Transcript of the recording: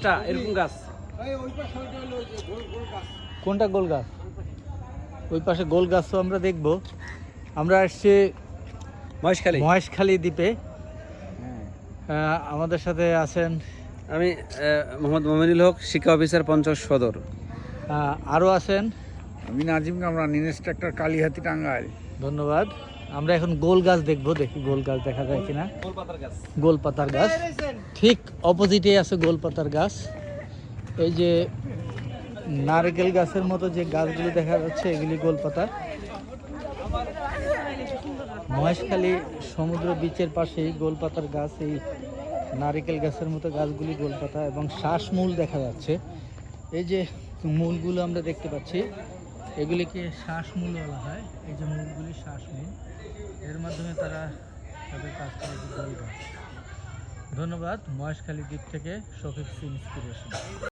গাছটা এরকম গাছ। কোনটা গোল গাছ? ওই পাশে গোল গাছ তো আমরা দেখবো। আমরা আসছি মহেশখালী দ্বীপে। আমাদের সাথে আছেন আমি মোহাম্মদ মোমিনুল হক, শিক্ষা অফিসার পঞ্চগড় সদর। আরও আছেন আমি নাজিম কামরান, ইন্সট্রাক্টর কালীহাতি টাঙ্গাইল। ধন্যবাদ। আমরা এখন গোল গাছ দেখবো, দেখি গোল গাছ দেখা যায় কিনা। গোলপাতার গাছ ঠিক অপোজিটে আছে গোলপাতার গাছ। এই যে নারকেল গাছের মতো যে গাছগুলি দেখা যাচ্ছে এগুলি গোলপাতা। মহেশখালী সমুদ্র বিচের পাশেই গোলপাতার গাছ। এই নারকেল গাছের মতো গাছগুলি গোলপাতা এবং শ্বাসমূল দেখা যাচ্ছে। এই যে মূলগুলো আমরা দেখতে পাচ্ছি এগুলিকে শ্বাসমূল বলা হয়। এই যে মূলগুলি শ্বাসমূল, এর মাধ্যমে তারা তাদের কাজ করে গোল গাছ। ধন্যবাদ। মহেশখালী দ্বীপ থেকে শফিক ইন্সপিরেশন।